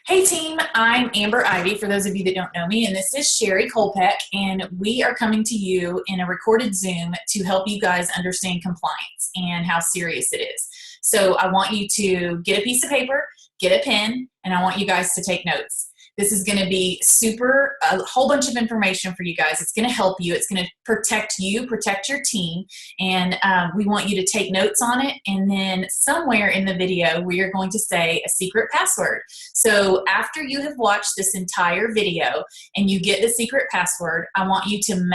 Hey team, I'm Amber Ivy, for those of you that don't know me, and this is Sherry Kolpeck, and we are coming to you in a recorded Zoom to help you guys understand compliance and how serious it is. So I want you to get a piece of paper, get a pen, and I want you guys to take notes. This is going to be a whole bunch of information for you guys. It's going to help you. It's going to protect you, protect your team, and we want you to take notes on it. And then somewhere in the video, we are going to say a secret password. So after you have watched this entire video and you get the secret password, I want you to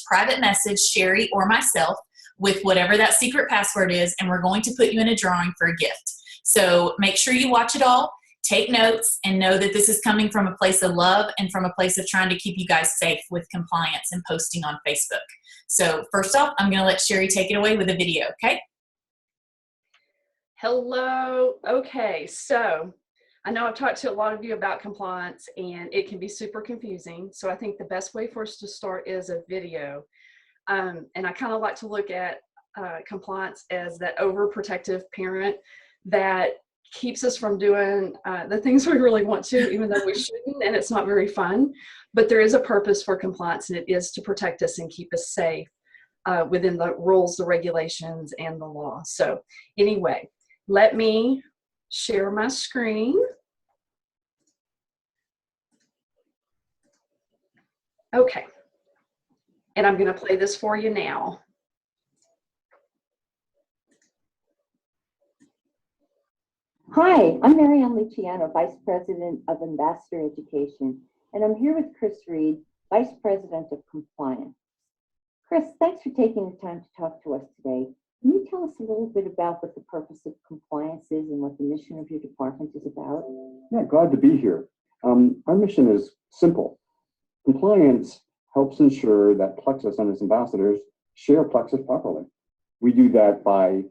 private message Sherry or myself with whatever that secret password is, and we're going to put you in a drawing for a gift. So make sure you watch it all. Take notes and know that this is coming from a place of love and from a place of trying to keep you guys safe with compliance and posting on Facebook. So first off, I'm going to let Sherry take it away with a video, okay? Hello. Okay, so I know I've talked to a lot of you about compliance and it can be super confusing. So I think the best way for us to start is a video. And I kind of like to look at compliance as that overprotective parent that keeps us from doing the things we really want to, even though we shouldn't, and it's not very fun. But there is a purpose for compliance, and it is to protect us and keep us safe within the rules, the regulations, and the law. So anyway, let me share my screen. Okay, and I'm going to play this for you now. Hi, I'm Marianne Luciano, Vice President of Ambassador Education, and I'm here with Chris Reed, Vice President of Compliance. Chris, thanks for taking the time to talk to us today. Can you tell us a little bit about what the purpose of compliance is and what the mission of your department is about? Yeah, glad to be here. Our mission is simple. Compliance helps ensure that Plexus and its ambassadors share Plexus properly. We do that by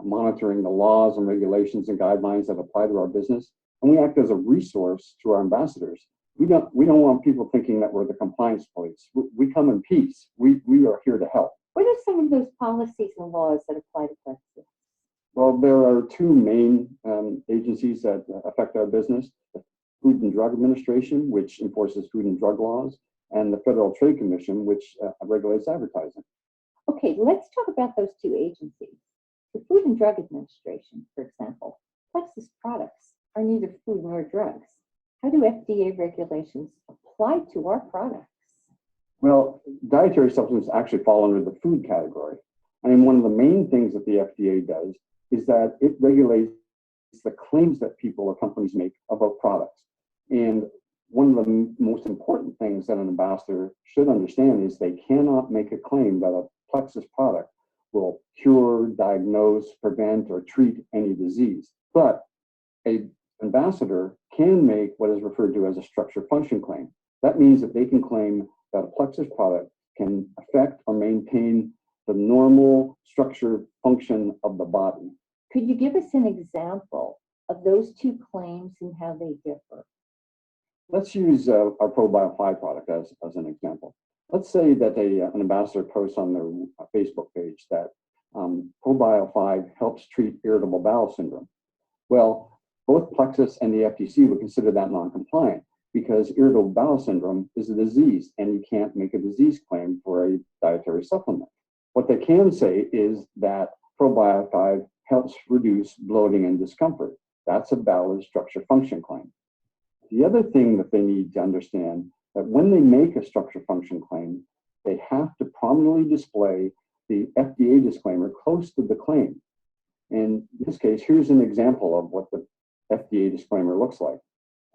monitoring the laws and regulations and guidelines that apply to our business, and we act as a resource to our ambassadors. We don't want people thinking that we're the compliance police. We come in peace. We are here to help. What are some of those policies and laws that apply to Plexus? Well, there are two main agencies that affect our business: the Food and Drug Administration, which enforces food and drug laws, and the Federal Trade Commission, which regulates advertising. Okay, let's talk about those two agencies. The Food and Drug Administration, for example, Plexus products are neither food nor drugs. How do FDA regulations apply to our products? Well, dietary supplements actually fall under the food category. I mean, one of the main things that the FDA does is that it regulates the claims that people or companies make about products. And one of the most important things that an ambassador should understand is they cannot make a claim that a Plexus product will cure, diagnose, prevent, or treat any disease. But an ambassador can make what is referred to as a structure function claim. That means that they can claim that a Plexus product can affect or maintain the normal structure function of the body. Could you give us an example of those two claims and how they differ? Let's use our ProBio 5 product as an example. Let's say that an ambassador posts on their Facebook page that ProBio 5 helps treat irritable bowel syndrome. Well, both Plexus and the FTC would consider that non-compliant because irritable bowel syndrome is a disease and you can't make a disease claim for a dietary supplement. What they can say is that ProBio 5 helps reduce bloating and discomfort. That's a valid structure function claim. The other thing that they need to understand that when they make a structure function claim, they have to prominently display the FDA disclaimer close to the claim. In this case, here's an example of what the FDA disclaimer looks like.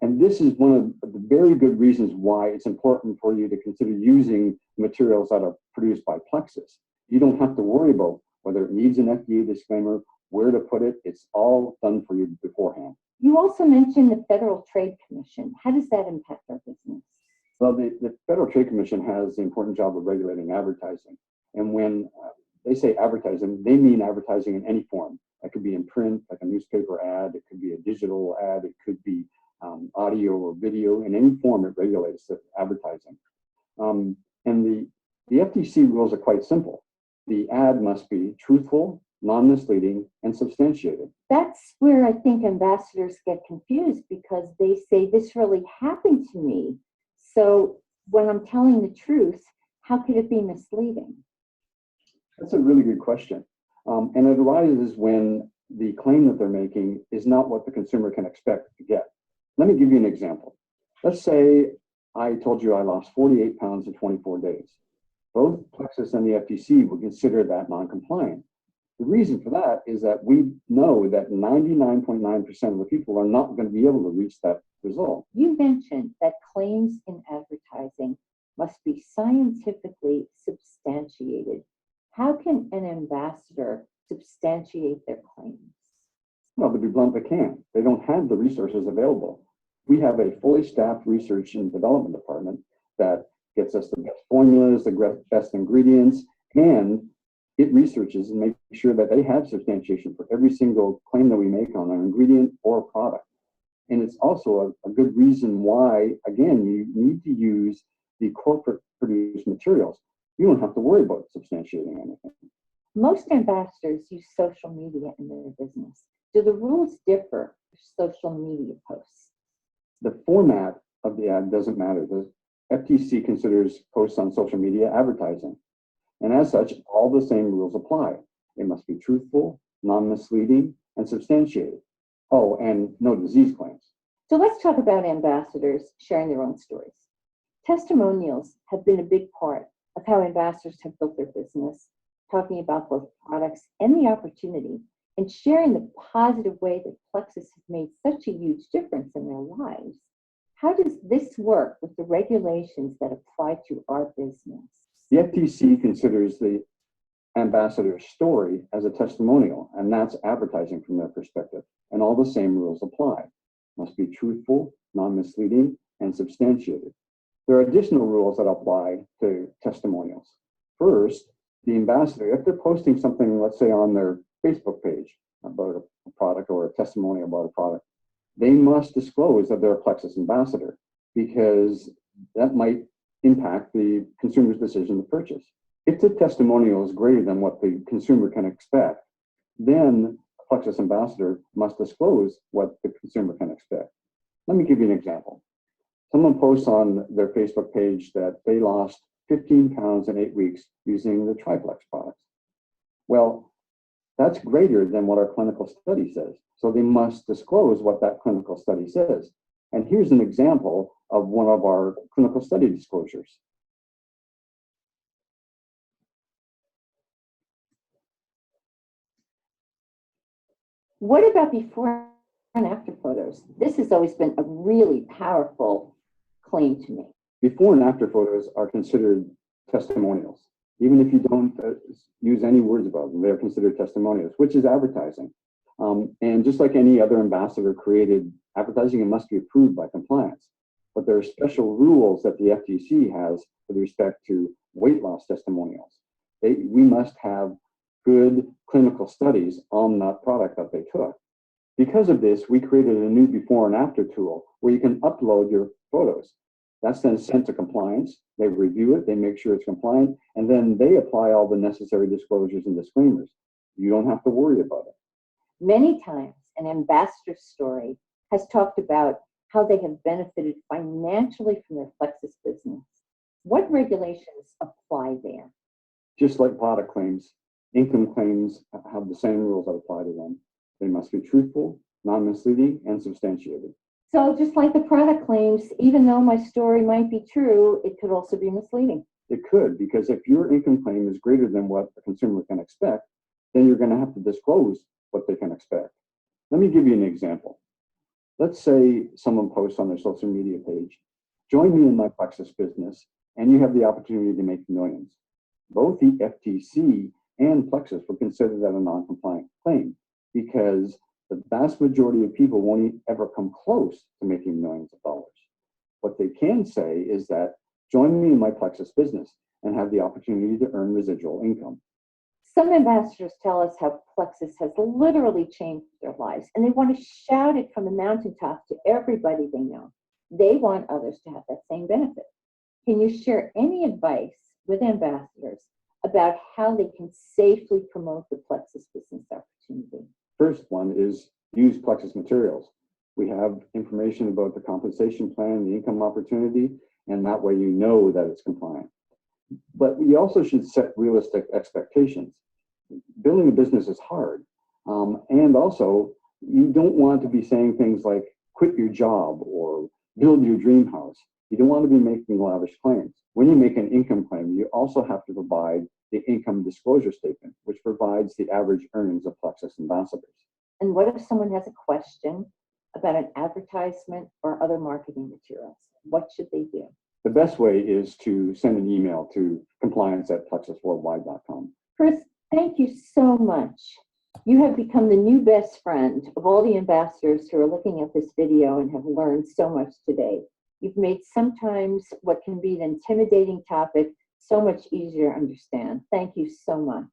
And this is one of the very good reasons why it's important for you to consider using materials that are produced by Plexus. You don't have to worry about whether it needs an FDA disclaimer, where to put it. It's all done for you beforehand. You also mentioned the Federal Trade Commission. How does that impact our business? Well, the Federal Trade Commission has the important job of regulating advertising. And when they say advertising, they mean advertising in any form. That could be in print, like a newspaper ad. It could be a digital ad. It could be audio or video. In any form, it regulates the advertising. And the FTC rules are quite simple. The ad must be truthful, non-misleading, and substantiated. That's where I think ambassadors get confused because they say, this really happened to me. So when I'm telling the truth, how could it be misleading? That's a really good question. And it arises when the claim that they're making is not what the consumer can expect to get. Let me give you an example. Let's say I told you I lost 48 pounds in 24 days. Both Plexus and the FTC would consider that non-compliant. The reason for that is that we know that 99.9% of the people are not going to be able to reach that result. You mentioned that claims in advertising must be scientifically substantiated. How can an ambassador substantiate their claims? Well, to be blunt, they can't. They don't have the resources available. We have a fully staffed research and development department that gets us the best formulas, the best ingredients, and it researches and makes sure that they have substantiation for every single claim that we make on an ingredient or product. And it's also a good reason why, again, you need to use the corporate produced materials. You don't have to worry about substantiating anything. Most ambassadors use social media in their business. Do the rules differ for social media posts? The format of the ad doesn't matter. The FTC considers posts on social media advertising. And as such, all the same rules apply. It must be truthful, non-misleading, and substantiated. Oh, and no disease claims. So let's talk about ambassadors sharing their own stories. Testimonials have been a big part of how ambassadors have built their business, talking about both products and the opportunity, and sharing the positive way that Plexus has made such a huge difference in their lives. How does this work with the regulations that apply to our business? The FTC considers the ambassador's story as a testimonial, and that's advertising from their perspective. And all the same rules apply. Must be truthful, non-misleading, and substantiated. There are additional rules that apply to testimonials. First, the ambassador, if they're posting something, let's say on their Facebook page about a product or a testimony about a product, they must disclose that they're a Plexus ambassador because that might impact the consumer's decision to purchase. If the testimonial is greater than what the consumer can expect, then a Plexus ambassador must disclose what the consumer can expect. Let me give you an example. Someone posts on their Facebook page that they lost 15 pounds in 8 weeks using the Triplex products. Well, that's greater than what our clinical study says. So they must disclose what that clinical study says. And here's an example of one of our clinical study disclosures. What about before and after photos? This has always been a really powerful claim to me. Before and after photos are considered testimonials. Even if you don't use any words about them, they're considered testimonials, which is advertising. And just like any other ambassador created advertising, it must be approved by compliance. But there are special rules that the FTC has with respect to weight loss testimonials. We must have good clinical studies on that product that they took. Because of this, we created a new before and after tool where you can upload your photos. That's then sent to compliance. They review it, they make sure it's compliant, and then they apply all the necessary disclosures and disclaimers. You don't have to worry about it. Many times, an ambassador story has talked about how they have benefited financially from their Plexus business. What regulations apply there? Just like product claims, income claims have the same rules that apply to them. They must be truthful, non-misleading, and substantiated. So just like the product claims, even though my story might be true, it could also be misleading. It could, because if your income claim is greater than what the consumer can expect, then you're going to have to disclose what they can expect. Let me give you an example. Let's say someone posts on their social media page, join me in my Plexus business, and you have the opportunity to make millions. Both the FTC and Plexus will consider that a non-compliant claim because the vast majority of people won't ever come close to making millions of dollars. What they can say is that join me in my Plexus business and have the opportunity to earn residual income. Some ambassadors tell us how Plexus has literally changed their lives, and they want to shout it from the mountaintops to everybody they know. They want others to have that same benefit. Can you share any advice with ambassadors about how they can safely promote the Plexus business opportunity. First one is use Plexus materials. We have information about the compensation plan, the income opportunity, and that way you know that it's compliant. But we also should set realistic expectations. Building a business is hard. And also, you don't want to be saying things like quit your job or build your dream house. You don't want to be making lavish claims. When you make an income claim, you also have to provide the income disclosure statement, which provides the average earnings of Plexus ambassadors. And what if someone has a question about an advertisement or other marketing materials? What should they do? The best way is to send an email to compliance@plexusworldwide.com. Chris, thank you so much. You have become the new best friend of all the ambassadors who are looking at this video and have learned so much today. You've made sometimes what can be an intimidating topic so much easier to understand. Thank you so much.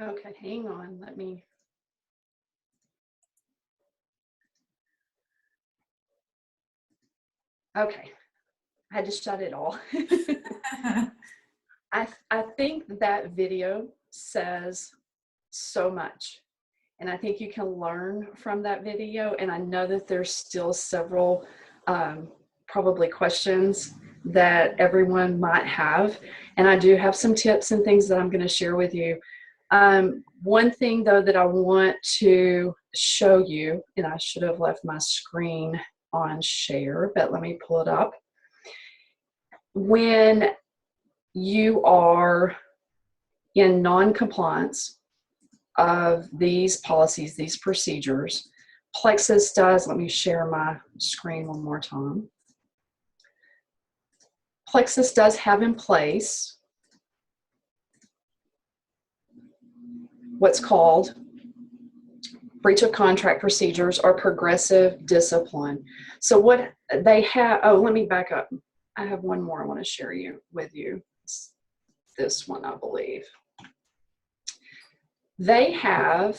Okay, hang on, let me. Okay, I had to shut it all. I think that video says so much, and I think you can learn from that video, and I know that there's still several probably questions that everyone might have, and I do have some tips and things that I'm going to share with you. One thing though that I want to show you, and I should have left my screen on share, but let me pull it up. When you are in non-compliance of these policies, these procedures, Plexus does, let me share my screen one more time. Plexus does have in place what's called breach of contract procedures or progressive discipline. So what they have, oh, let me back up. I have one more I want to share with you. It's this one, I believe. They have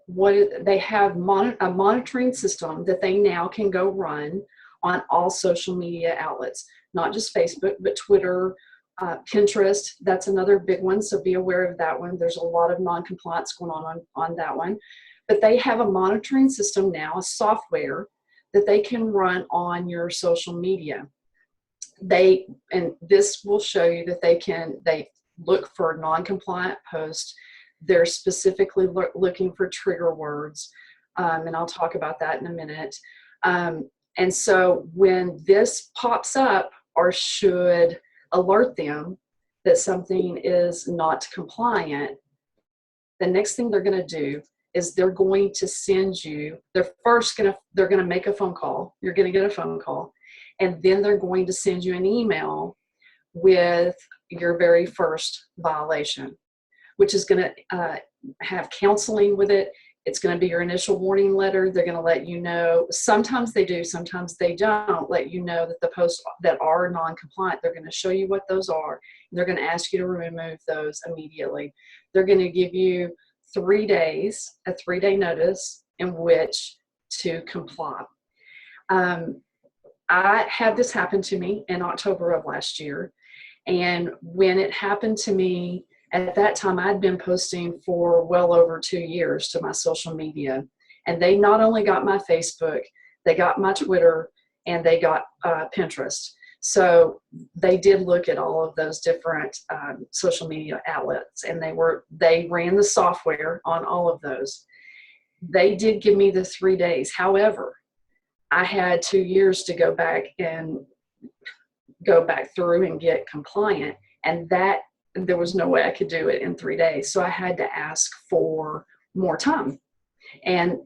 a monitoring system that they now can go run on all social media outlets, not just Facebook, but Twitter, Pinterest. That's another big one, so be aware of that one. There's a lot of non-compliance going on that one. But they have a monitoring system now, a software that they can run on your social media. And this will show you that they look for non-compliant posts. They're specifically looking for trigger words, and I'll talk about that in a minute. And so when this pops up or should alert them that something is not compliant, the next thing they're going to do is they're going to send you, they're going to make a phone call. You're going to get a phone call, and then they're going to send you an email with your very first violation, which is going to have counseling with it. It's going to be your initial warning letter. They're going to let you know. Sometimes they do, sometimes they don't let you know that the posts that are non-compliant, they're going to show you what those are. And they're going to ask you to remove those immediately. They're going to give you 3 days, a 3-day notice in which to comply. I had this happen to me in October of last year. And when it happened to me, at that time, I'd been posting for well over 2 years to my social media. And they not only got my Facebook, they got my Twitter, and they got Pinterest. So they did look at all of those different social media outlets, and they ran the software on all of those. They did give me the 3 days. However, I had 2 years to go back through and get compliant, and that there was no way I could do it in 3 days. So I had to ask for more time. And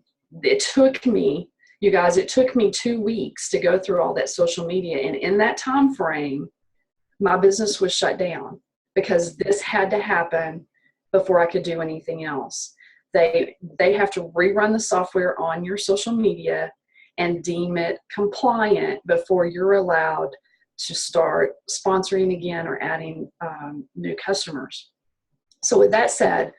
it took me, you guys, it took me 2 weeks to go through all that social media. And in that time frame, my business was shut down because this had to happen before I could do anything else. They have to rerun the software on your social media and deem it compliant before you're allowed to start sponsoring again or adding new customers. So with that said,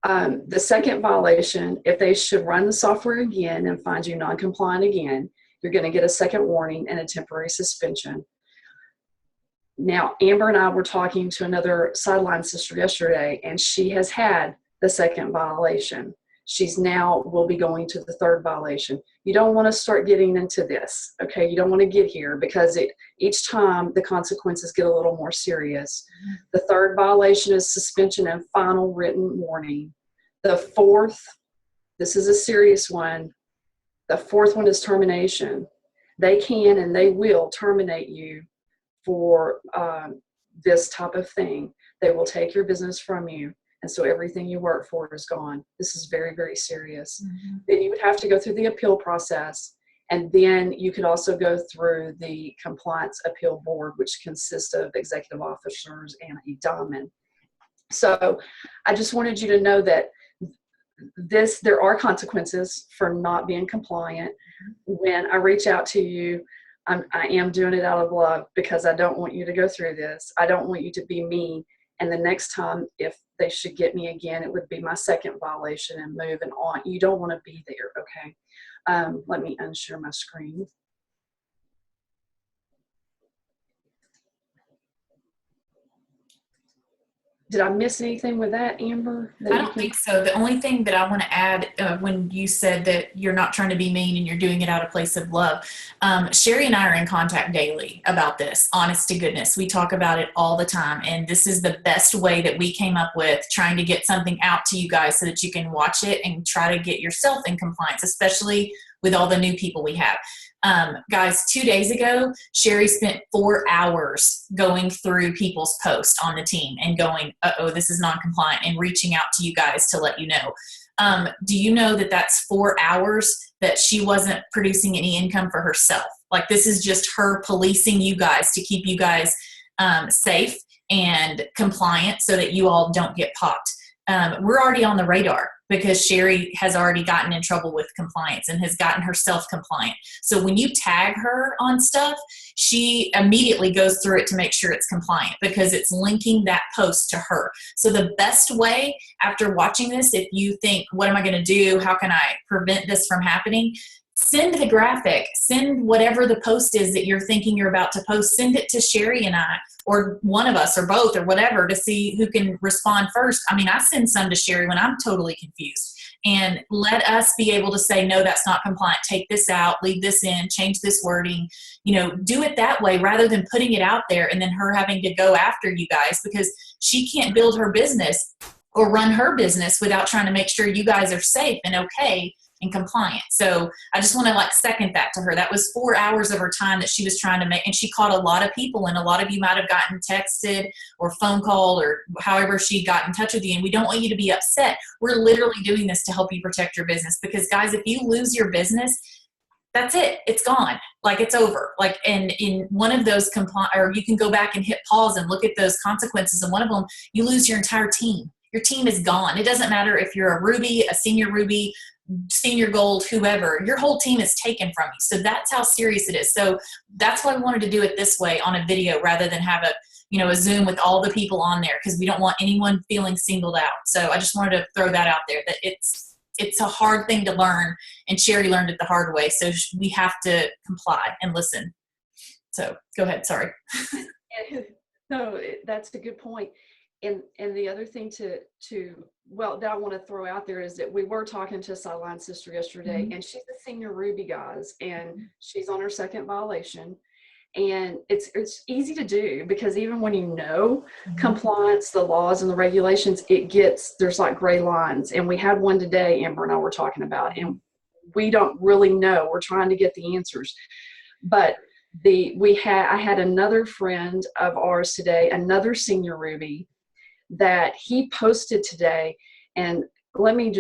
the second violation, if they should run the software again and find you non-compliant again, you're going to get a second warning and a temporary suspension. Now, Amber and I were talking to another sideline sister yesterday, and she has had the second violation. She's now will be going to the third violation. You don't want to start getting into this, okay? You don't want to get here because each time the consequences get a little more serious. The third violation is suspension and final written warning. The fourth, this is a serious one. The fourth one is termination. They can and they will terminate you for this type of thing. They will take your business from you. And so everything you work for is gone. This is very, very serious. Then you would have to go through the appeal process. And then you could also go through the compliance appeal board, which consists of executive officers and a diamond. So I just wanted you to know that there are consequences for not being compliant. When I reach out to you, I am doing it out of love because I don't want you to go through this. I don't want you to be mean. And the next time, if they should get me again, it would be my second violation and moving on. You don't want to be there, okay? Let me unshare my screen. Did I miss anything with that, Amber? I don't think so. The only thing that I want to add when you said that you're not trying to be mean and you're doing it out of place of love, Sherry and I are in contact daily about this, honest to goodness. We talk about it all the time, and this is the best way that we came up with trying to get something out to you guys so that you can watch it and try to get yourself in compliance, especially with all the new people we have. Guys, 2 days ago, Sherry spent 4 hours going through people's posts on the team and going, uh-oh, this is non-compliant, and reaching out to you guys to let you know. Do you know that that's 4 hours that she wasn't producing any income for herself? Like, this is just her policing you guys to keep you guys safe and compliant so that you all don't get popped. We're already on the radar because Sherry has already gotten in trouble with compliance and has gotten herself compliant. So when you tag her on stuff, she immediately goes through it to make sure it's compliant because it's linking that post to her. So the best way after watching this, if you think, what am I going to do? How can I prevent this from happening? Send the graphic, send whatever the post is that you're thinking you're about to post, send it to Sherry and I, or one of us, or both, or whatever, to see who can respond first. I mean, I send some to Sherry when I'm totally confused. And let us be able to say, no, that's not compliant. Take this out, leave this in, change this wording. You know, do it that way rather than putting it out there and then her having to go after you guys because she can't build her business or run her business without trying to make sure you guys are safe and okay and compliant. So I just want to second that to her. That was 4 hours of her time that she was trying to make, and she caught a lot of people, and a lot of you might have gotten texted or phone call or however she got in touch with you. And we don't want you to be upset. We're literally doing this to help you protect your business because, guys, if you lose your business, that's it. It's gone. It's over. And in one of those or you can go back and hit pause and look at those consequences. And one of them, you lose your entire team. Your team is gone. It doesn't matter if you're a Ruby, a senior Ruby, senior gold, whoever, your whole team is taken from you. So that's how serious it is. So that's why we wanted to do it this way on a video rather than have a Zoom with all the people on there, because we don't want anyone feeling singled out. So I just wanted to throw that out there, that it's a hard thing to learn, and Sherry learned it the hard way. So we have to comply and listen. So go ahead. Sorry. No, that's a good point. And the other thing that I want to throw out there is that we were talking to a sideline sister yesterday, and she's a senior Ruby, guys, and she's on her second violation. And it's easy to do because even when you know compliance, the laws and the regulations, there's gray lines. And we had one today, Amber and I were talking about, and we don't really know. We're trying to get the answers. But I had another friend of ours today, another senior Ruby, that he posted today, and let me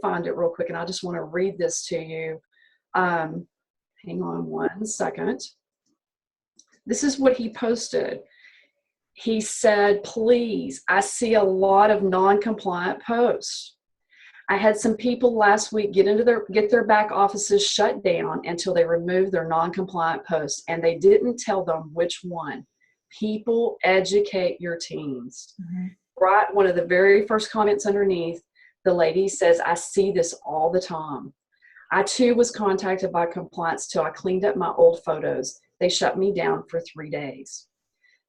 find it real quick, and I just want to read this to you. Hang on one second. This is what he posted. He said, please, I see a lot of non-compliant posts. I had some people last week get their back offices shut down until they removed their non-compliant posts, and they didn't tell them which one. People, educate your teams. Right, one of the very first comments underneath, the lady says, I see this all the time. I too was contacted by compliance till I cleaned up my old photos. They shut me down for 3 days.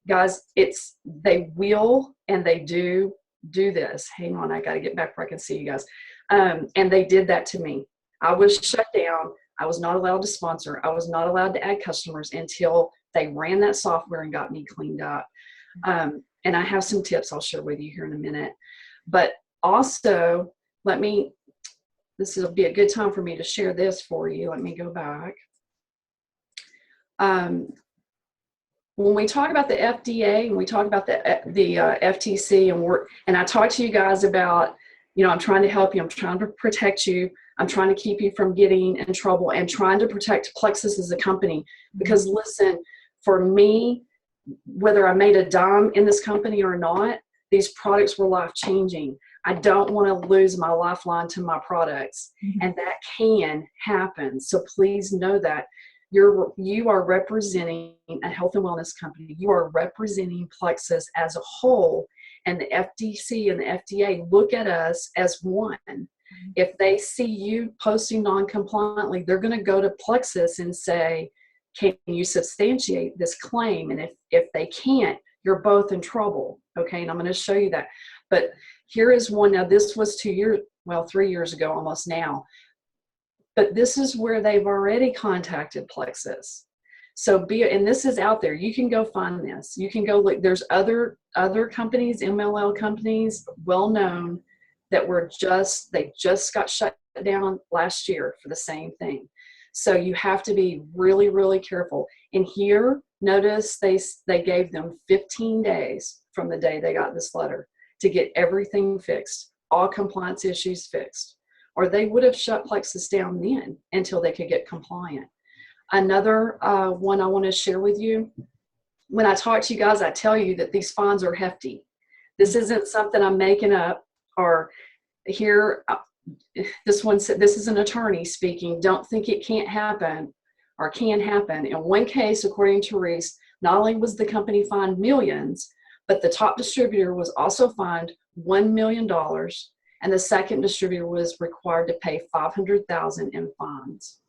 Guys, they will and they do this. Hang on, I got to get back where I can see you guys. And they did that to me. I was shut down. I was not allowed to sponsor. I was not allowed to add customers until they ran that software and got me cleaned up. And I have some tips I'll share with you here in a minute. But also, this will be a good time for me to share this for you. Let me go back. When we talk about the FDA and we talk about the FTC and I talk to you guys about, I'm trying to help you, I'm trying to protect you, I'm trying to keep you from getting in trouble and trying to protect Plexus as a company. Because listen, for me, whether I made a dime in this company or not, these products were life-changing. I don't want to lose my lifeline to my products, and that can happen. So please know that you are representing a health and wellness company. You are representing Plexus as a whole, and the FTC and the FDA look at us as one. If they see you posting non-compliantly, they're going to go to Plexus and say, can you substantiate this claim? And if they can't, you're both in trouble. Okay, and I'm going to show you that. But here is one. Now, this was 3 years ago almost now. But this is where they've already contacted Plexus. So and this is out there. You can go find this. You can go look. There's other companies, MLL companies, well known, that they just got shut down last year for the same thing. So you have to be really, really careful. And here, notice they gave them 15 days from the day they got this letter to get everything fixed, all compliance issues fixed. Or they would have shut Plexus down then until they could get compliant. Another one I want to share with you. When I talk to you guys, I tell you that these fines are hefty. This isn't something I'm making up or here. This one said, this is an attorney speaking. Don't think it can't happen or can happen. In one case, according to Reese, not only was the company fined millions, but the top distributor was also fined $1 million. And the second distributor was required to pay $500,000 in fines.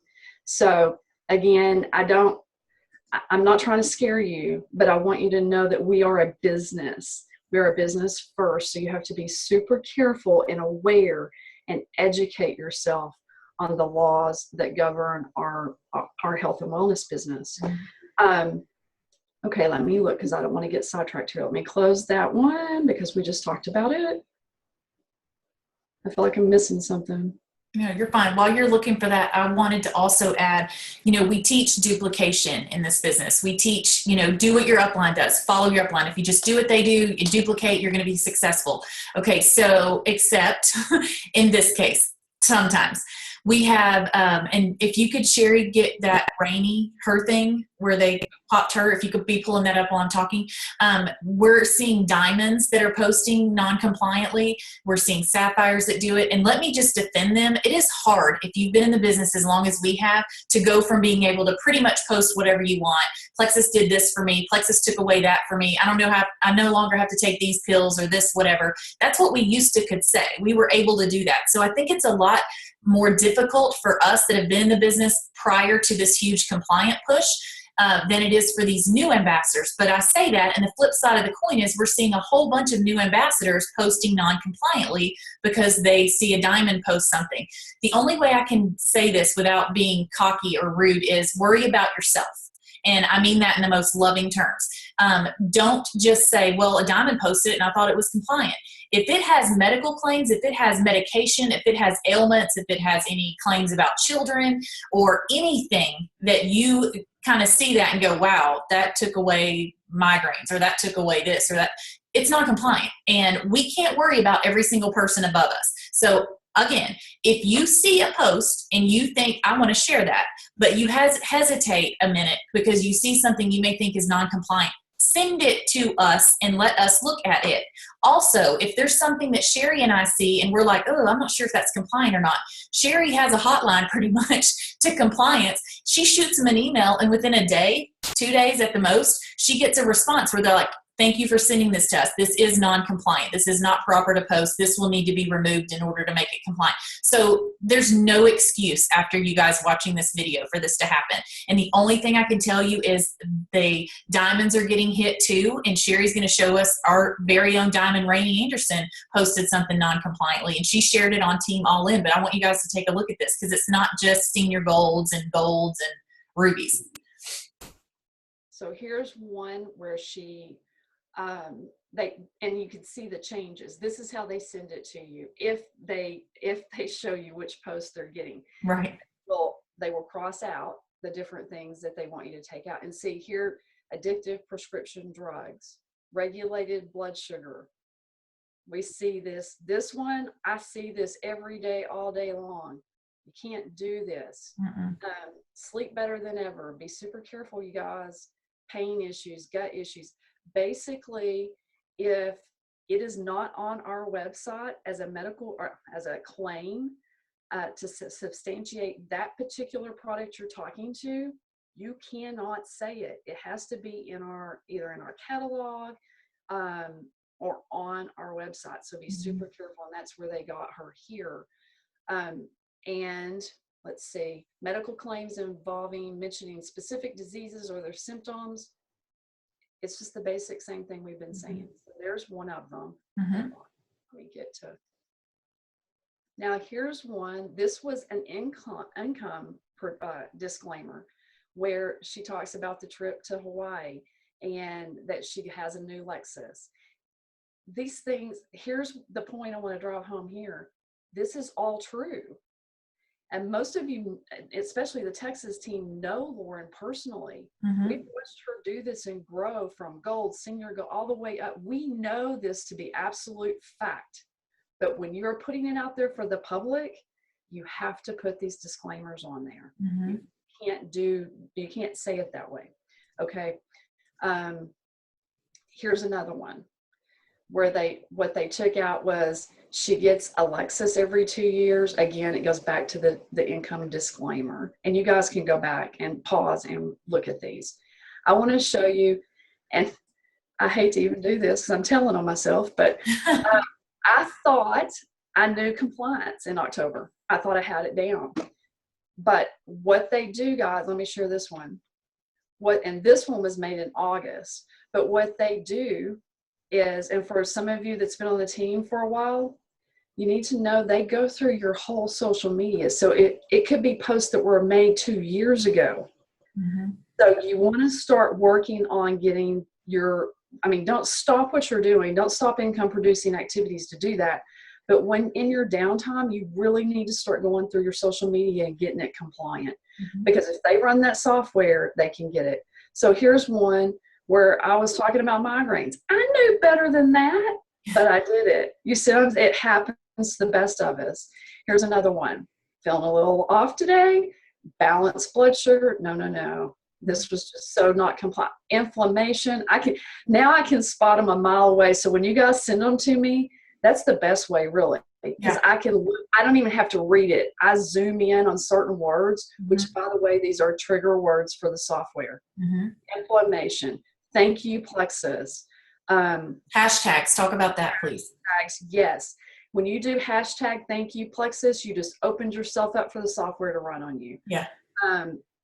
So again, I'm not trying to scare you, but I want you to know that we are a business. We're a business first. So you have to be super careful and aware and educate yourself on the laws that govern our health and wellness business. Okay, let me look because I don't want to get sidetracked here. Let me close that one because we just talked about it. I feel like I'm missing something. No, you're fine. While you're looking for that, I wanted to also add, we teach duplication in this business. We teach, do what your upline does. Follow your upline. If you just do what they do, you duplicate, you're going to be successful. Okay, so except in this case, sometimes we have, and if you could, Sherry, get that Rainy, her thing where they popped her, if you could be pulling that up while I'm talking. We're seeing diamonds that are posting non-compliantly. We're seeing sapphires that do it. And let me just defend them. It is hard, if you've been in the business as long as we have, to go from being able to pretty much post whatever you want. Plexus did this for me. Plexus took away that for me. I no longer have to take these pills or this, whatever. That's what we used to could say. We were able to do that. So I think it's a lot more difficult for us that have been in the business prior to this huge compliant push than it is for these new ambassadors. But I say that, and the flip side of the coin is we're seeing a whole bunch of new ambassadors posting non-compliantly because they see a diamond post something. The only way I can say this without being cocky or rude is worry about yourself. And I mean that in the most loving terms. Don't just say, well, a diamond posted it and I thought it was compliant. If it has medical claims, if it has medication, if it has ailments, if it has any claims about children or anything that you kind of see that and go, wow, that took away migraines or that took away this or that, it's not compliant. And we can't worry about every single person above us. So again, if you see a post and you think, I want to share that, but you hesitate a minute because you see something you may think is non-compliant, send it to us and let us look at it. Also, if there's something that Sherry and I see and we're like, oh, I'm not sure if that's compliant or not, Sherry has a hotline pretty much to compliance. She shoots them an email and within a day, 2 days at the most, she gets a response where they're like, thank you for sending this to us. This is non-compliant. This is not proper to post. This will need to be removed in order to make it compliant. So there's no excuse after you guys watching this video for this to happen. And the only thing I can tell you is the diamonds are getting hit too. And Sherry's going to show us our very own diamond, Rainey Anderson, posted something non-compliantly, and she shared it on Team All In. But I want you guys to take a look at this because it's not just senior golds and rubies. So here's one where she, and you can see the changes. This is how they send it to you. If they show you which post they're getting, Right. well, they will cross out the different things that they want you to take out and see here: addictive prescription drugs, regulated blood sugar. We see this one, I see this every day, all day long. You can't do this. Sleep better than ever. Be super careful, you guys. Pain issues, gut issues. Basically, if it is not on our website as a medical or as a claim to substantiate that particular product you're talking to, you cannot say it. It has to be in either in our catalog or on our website. So be super careful, and that's where they got her here. And let's see, medical claims involving mentioning specific diseases or their symptoms. It's just the basic same thing we've been saying. So there's one of them. Let me get to. Now here's one. This was an income disclaimer where she talks about the trip to Hawaii and that she has a new Lexus. These things, here's the point I want to drive home here. This is all true. And most of you, especially the Texas team, know Lauren personally. We've watched her do this and grow from gold, senior gold, all the way up. We know this to be absolute fact. But when you're putting it out there for the public, you have to put these disclaimers on there. You can't say it that way. Okay. Here's another one where what they took out was she gets a Lexus every 2 years. Again, it goes back to the income disclaimer. And you guys can go back and pause and look at these. I want to show you, and I hate to even do this because I'm telling on myself, but I thought I knew compliance in October. I thought I had it down. But what they do, guys, let me share this one. And this one was made in August. But what they do is, and for some of you that's been on the team for a while, you need to know they go through your whole social media. So it could be posts that were made 2 years ago. So you want to start working on getting don't stop what you're doing. Don't stop income producing activities to do that. But when in your downtime, you really need to start going through your social media and getting it compliant. Because if they run that software, they can get it. So here's one where I was talking about migraines. I knew better than that, but I did it. You see, it happens to the best of us. Here's another one. Feeling a little off today. Balanced blood sugar. No. This was just so not compliant. Inflammation. I can spot them a mile away. So when you guys send them to me, that's the best way, really, because I don't even have to read it. I zoom in on certain words, which, by the way, these are trigger words for the software. Inflammation. Thank you, Plexus. Hashtags. Talk about that, please. Hashtags, yes. When you do hashtag thank you, Plexus, you just opened yourself up for the software to run on you. Yeah.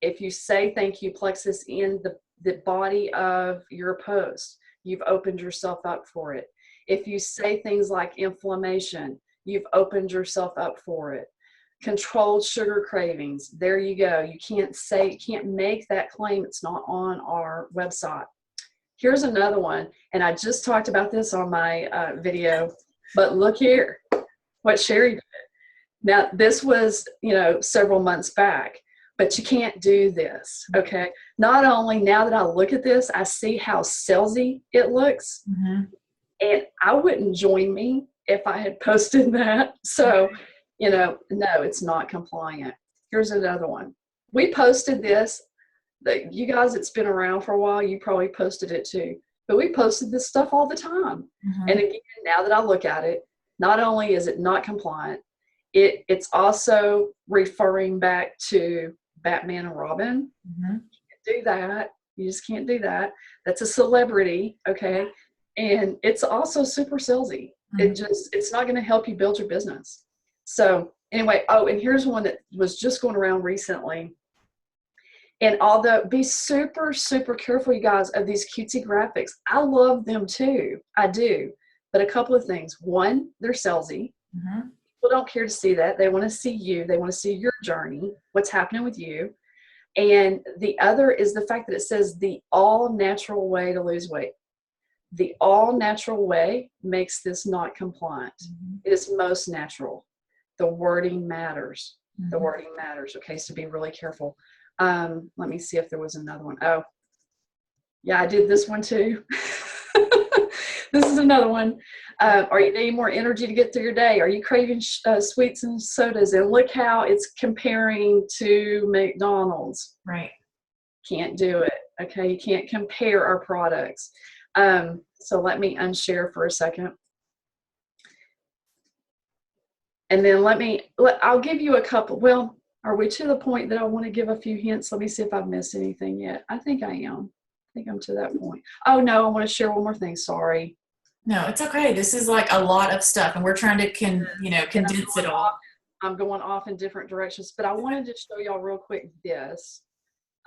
If you say thank you, Plexus, in the body of your post, you've opened yourself up for it. If you say things like inflammation, you've opened yourself up for it. Controlled sugar cravings, there you go. You can't make that claim. It's not on our website. Here's another one, and I just talked about this on my video, but look here, what Sherry did. Now, this was, several months back, but you can't do this, okay? Not only now that I look at this, I see how salesy it looks, and I wouldn't join me if I had posted that. So, no, it's not compliant. Here's another one. We posted this. You guys, it's been around for a while. You probably posted it too. But we posted this stuff all the time. And again, now that I look at it, not only is it not compliant, it's also referring back to Batman and Robin. You can't do that. You just can't do that. That's a celebrity, okay? And it's also super salesy. It's not going to help you build your business. So anyway, oh, and here's one that was just going around recently. And although, be super, super careful, you guys, of these cutesy graphics. I love them too. I do. But a couple of things. One, they're salesy. People don't care to see that. They want to see you. They want to see your journey, what's happening with you. And the other is the fact that it says the all natural way to lose weight. The all natural way makes this not compliant. It is most natural. The wording matters. The wording matters. Okay, so be really careful. Let me see if there was another one. Oh, yeah, I did this one too. This is another one. Are you needing more energy to get through your day? Are you craving sweets and sodas? And look how it's comparing to McDonald's. Right. Can't do it. Okay, you can't compare our products. So let me unshare for a second. And then I'll give you a couple. Well, are we to the point that I want to give a few hints? Let me see if I've missed anything yet. I think I am. I think I'm to that point. Oh no, I want to share one more thing. Sorry. No, it's okay. This is like a lot of stuff, and we're trying to condense it all. I'm going off in different directions, but I wanted to show y'all real quick this.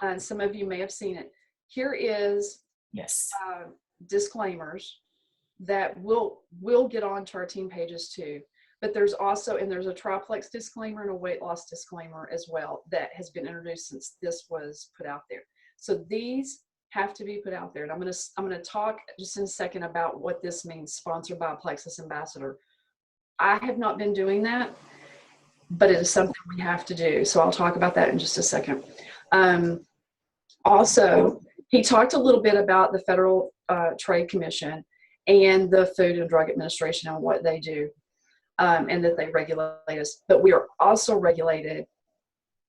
And some of you may have seen it. Here is disclaimers that we'll get onto our team pages too. But there's also, and there's a triplex disclaimer and a weight loss disclaimer as well that has been introduced since this was put out there. So these have to be put out there. And I'm gonna talk just in a second about what this means, sponsored by a Plexus ambassador. I have not been doing that, but it is something we have to do. So I'll talk about that in just a second. Also, he talked a little bit about the Federal Trade Commission and the Food and Drug Administration and what they do, and that they regulate us. But we are also regulated.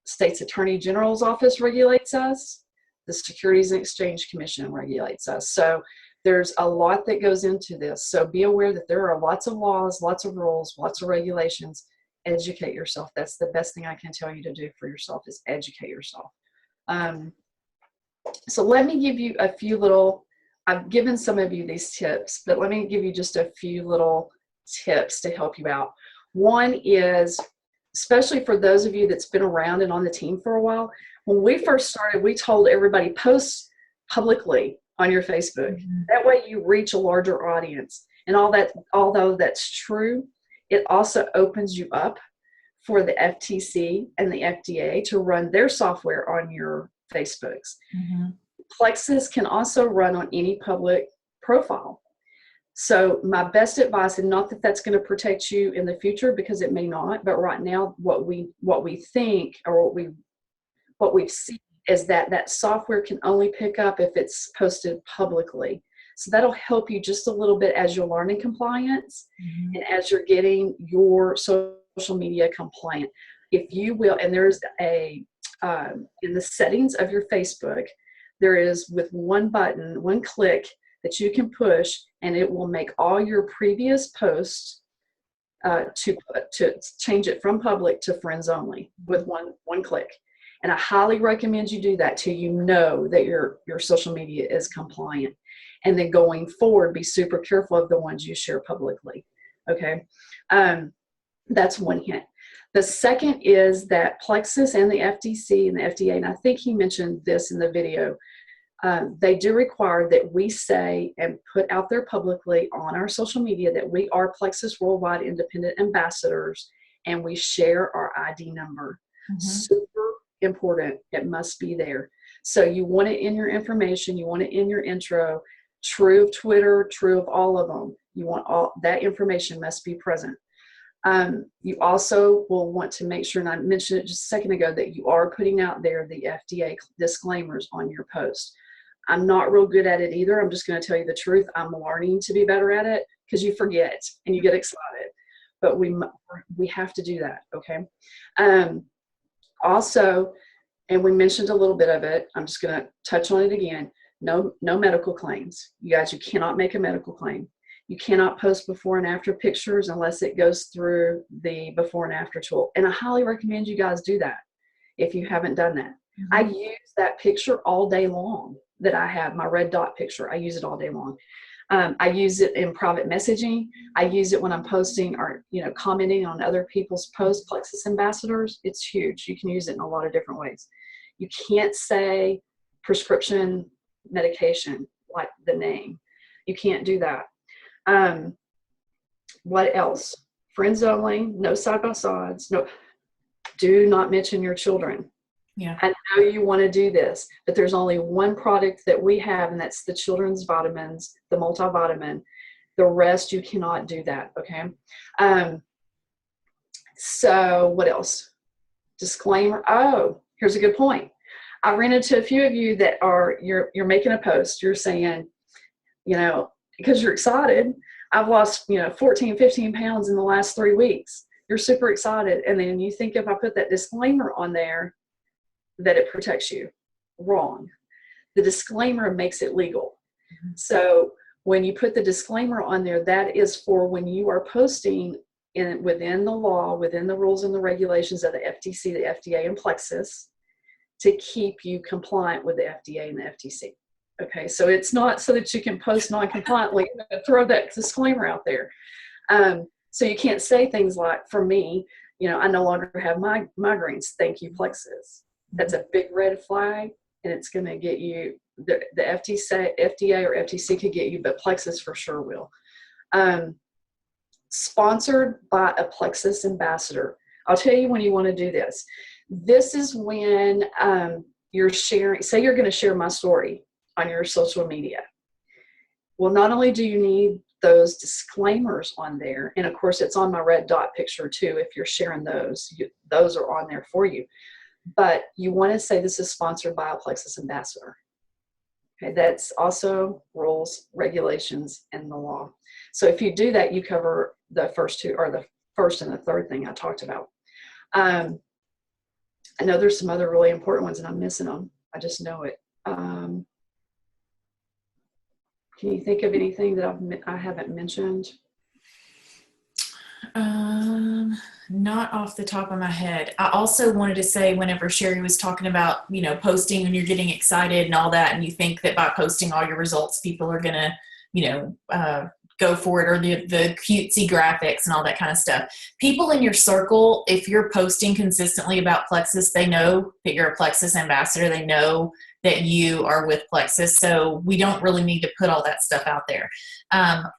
State's Attorney General's office regulates us. The Securities and Exchange Commission regulates us. So there's a lot that goes into this. So be aware that there are lots of laws, lots of rules, lots of regulations. Educate yourself. That's the best thing I can tell you to do for yourself is educate yourself. So let me give you a few little, I've given some of you these tips, but let me give you just a few little tips to help you out. One is, especially for those of you that's been around and on the team for a while, when we first started, we told everybody post publicly on your Facebook. That way you reach a larger audience. And although that's true, it also opens you up for the FTC and the FDA to run their software on your Facebooks. Plexus can also run on any public profile. So my best advice, and not that that's going to protect you in the future because it may not, but right now what we think or what we've seen is that software can only pick up if it's posted publicly. So that'll help you just a little bit as you're learning compliance and as you're getting your social media compliant. If you will, and there's in the settings of your Facebook, there is with one button, one click that you can push, and it will make all your previous posts to change it from public to friends only with one click. And I highly recommend you do that till you know that your social media is compliant. And then going forward, be super careful of the ones you share publicly. Okay, that's one hint. The second is that Plexus and the FTC and the FDA, and I think he mentioned this in the video, they do require that we say and put out there publicly on our social media that we are Plexus Worldwide Independent Ambassadors and we share our ID number. Super important. It must be there. So you want it in your information. You want it in your intro. True of Twitter, true of all of them. You want all that information must be present. You also will want to make sure, and I mentioned it just a second ago, that you are putting out there the FDA disclaimers on your post. I'm not real good at it either. I'm just going to tell you the truth. I'm learning to be better at it because you forget and you get excited. But we have to do that, okay? Also, and we mentioned a little bit of it, I'm just going to touch on it again. No medical claims. You guys, you cannot make a medical claim. You cannot post before and after pictures unless it goes through the before and after tool. And I highly recommend you guys do that if you haven't done that. I use that picture all day long. that I have, my red dot picture. I use it all day long. I use it in private messaging. I use it when I'm posting or, commenting on other people's posts, Plexus ambassadors. It's huge. You can use it in a lot of different ways. You can't say prescription medication like the name. You can't do that. What else? Friends only, no side-by-sides. No, do not mention your children. Yeah. I know you want to do this, but there's only one product that we have, and that's the children's vitamins, the multivitamin. The rest, you cannot do that, okay? So what else? Disclaimer. Oh, here's a good point. I ran into a few of you that are, you're making a post. You're saying, because you're excited, I've lost, 14, 15 pounds in the last 3 weeks. You're super excited. And then you think if I put that disclaimer on there, that it protects you. Wrong. The disclaimer makes it legal. Mm-hmm. So when you put the disclaimer on there, that is for when you are posting within the law, within the rules and the regulations of the FTC, the FDA, and Plexus, to keep you compliant with the FDA and the FTC. Okay, so it's not so that you can post non-compliantly, throw that disclaimer out there. So you can't say things like, for me, I no longer have migraines. Thank you, Plexus. That's a big red flag, and it's going to get you, the FDA or FTC could get you, but Plexus for sure will. Sponsored by a Plexus ambassador. I'll tell you when you want to do this. This is when you're sharing, say you're going to share my story on your social media. Well, not only do you need those disclaimers on there, and of course it's on my red dot picture too, if you're sharing those, those are on there for you. But you want to say this is sponsored by a Plexus ambassador. Okay, that's also rules, regulations, and the law. So if you do that, you cover the first two, or the first and the third thing I talked about. I know there's some other really important ones and I'm missing them. I just know it. Can you think of anything that I haven't mentioned? Not off the top of my head. I also wanted to say, whenever Sherry was talking about, posting when you're getting excited and all that, and you think that by posting all your results, people are going to, go for it, or the cutesy graphics and all that kind of stuff. People in your circle, if you're posting consistently about Plexus, they know that you're a Plexus ambassador. They know that you are with Plexus. So we don't really need to put all that stuff out there.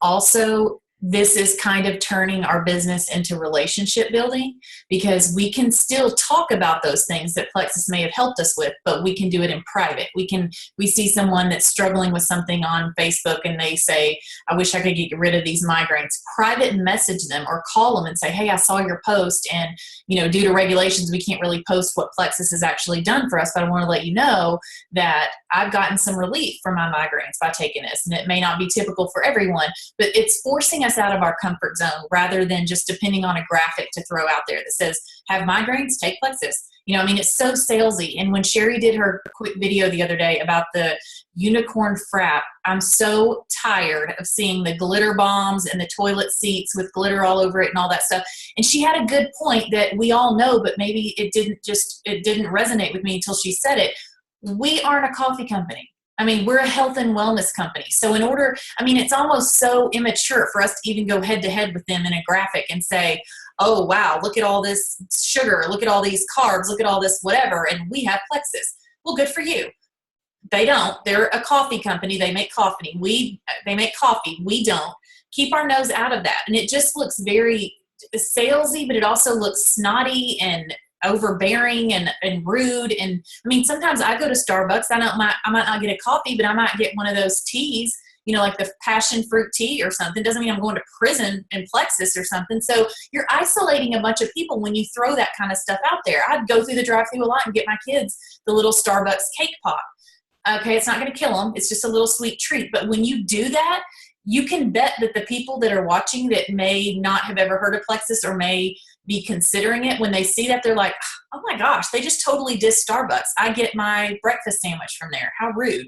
Also, this is kind of turning our business into relationship building, because we can still talk about those things that Plexus may have helped us with, but we can do it in private. We see someone that's struggling with something on Facebook and they say, I wish I could get rid of these migraines. Private message them or call them and say, hey, I saw your post, and due to regulations, we can't really post what Plexus has actually done for us, but I want to let you know that I've gotten some relief from my migraines by taking this. And it may not be typical for everyone, but it's forcing us out of our comfort zone rather than just depending on a graphic to throw out there that says, have migraines, take Plexus. It's so salesy. And when Sherry did her quick video the other day about the unicorn frap, I'm so tired of seeing the glitter bombs and the toilet seats with glitter all over it and all that stuff. And she had a good point that we all know, but maybe it didn't resonate with me until she said it. We aren't a coffee company. We're a health and wellness company. So it's almost so immature for us to even go head to head with them in a graphic and say, oh, wow, look at all this sugar, look at all these carbs, look at all this whatever, and we have Plexus. Well, good for you. They don't. They're a coffee company. They make coffee. They make coffee. We don't. Keep our nose out of that. And it just looks very salesy, but it also looks snotty and overbearing and rude. And sometimes I go to Starbucks, I might not get a coffee, but I might get one of those teas, like the passion fruit tea or something. Doesn't mean I'm going to prison in Plexus or something. So you're isolating a bunch of people when you throw that kind of stuff out there. I'd go through the drive-thru a lot and get my kids the little Starbucks cake pop. Okay, it's not going to kill them. It's just a little sweet treat. But when you do that, you can bet that the people that are watching that may not have ever heard of Plexus or may be considering it, when they see that, they're like, oh my gosh, they just totally dissed Starbucks. I get my breakfast sandwich from there. How rude.